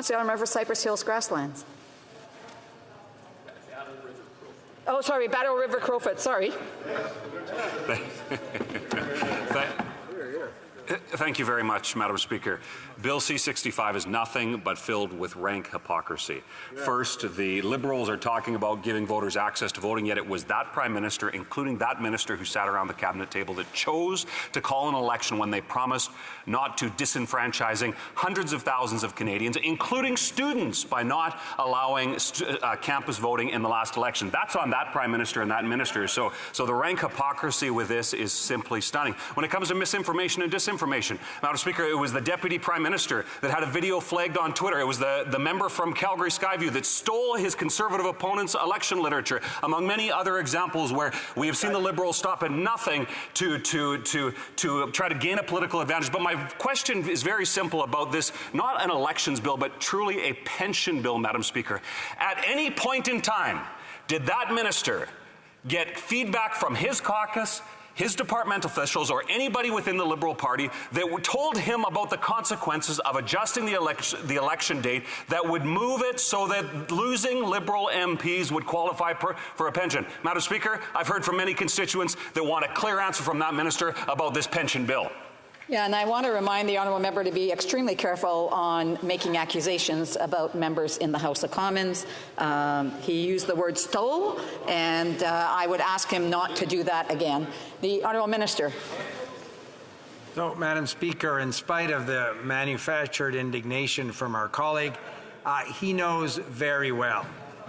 The honourable member for Cypress Hills Grasslands. Oh, sorry, Battle River Crowfoot, sorry. Thank you very much, Madam Speaker. Bill C-65 is nothing but filled with rank hypocrisy. First, the Liberals are talking about giving voters access to voting, yet it was that Prime Minister, including that minister who sat around the cabinet table, that chose to call an election when they promised not to, disenfranchising hundreds of thousands of Canadians, including students, by not allowing campus voting in the last election. That's on that Prime Minister and that minister. So the rank hypocrisy with this is simply stunning. When it comes to misinformation and disinformation, Madam Speaker, it was the Deputy Prime Minister that had a video flagged on Twitter. It was the member from Calgary Skyview that stole his Conservative opponent's election literature, among many other examples where we have seen the Liberals stop at nothing to try to gain a political advantage. But my question is very simple about this, not an elections bill, but truly a pension bill, Madam Speaker. At any point in time, did that minister get feedback from his caucus, his department officials, or anybody within the Liberal Party that told him about the consequences of adjusting the election date that would move it so that losing Liberal MPs would qualify for a pension? Madam Speaker, I've heard from many constituents that want a clear answer from that minister about this pension bill. Yeah, and I want to remind the honourable member to be extremely careful on making accusations about members in the House of Commons. He used the word stole, and I would ask him not to do that again. The honourable minister. So, Madam Speaker, in spite of the manufactured indignation from our colleague, he knows very well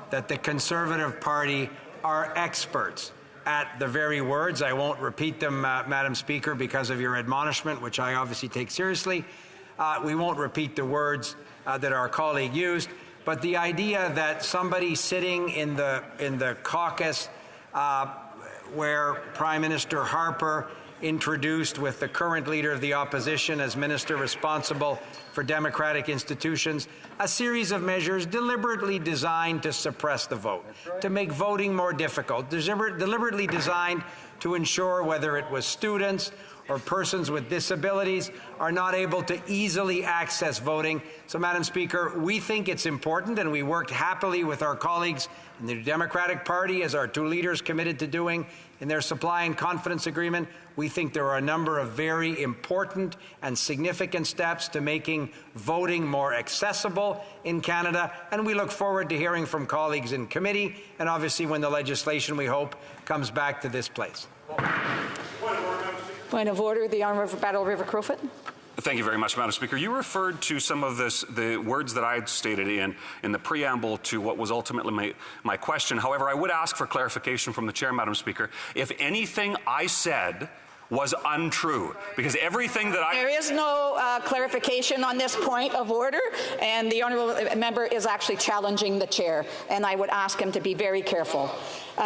that the Conservative Party are experts at the very words. I won't repeat them, Madam Speaker, because of your admonishment, which I obviously take seriously. We won't repeat the words that our colleague used, but the idea that somebody sitting in the caucus where Prime Minister Harper introduced with the current leader of the opposition as minister responsible for democratic institutions, a series of measures deliberately designed to suppress the vote, to make voting more difficult, deliberately designed to ensure whether it was students or persons with disabilities are not able to easily access voting. So, Madam Speaker, we think it's important, and we worked happily with our colleagues in the Democratic Party, as our two leaders committed to doing in their supply and confidence agreement. We think there are a number of very important and significant steps to making voting more accessible in Canada, and we look forward to hearing from colleagues in committee, and obviously when the legislation, we hope, comes back to this place. Point of order, the honourable for Battle River Crowfoot. Thank you very much, Madam Speaker. You referred to some of the words that I had stated in the preamble to what was ultimately my question. However, I would ask for clarification from the chair, Madam Speaker, if anything I said was untrue, because everything that There is no clarification on this point of order, and the honourable member is actually challenging the chair, and I would ask him to be very careful.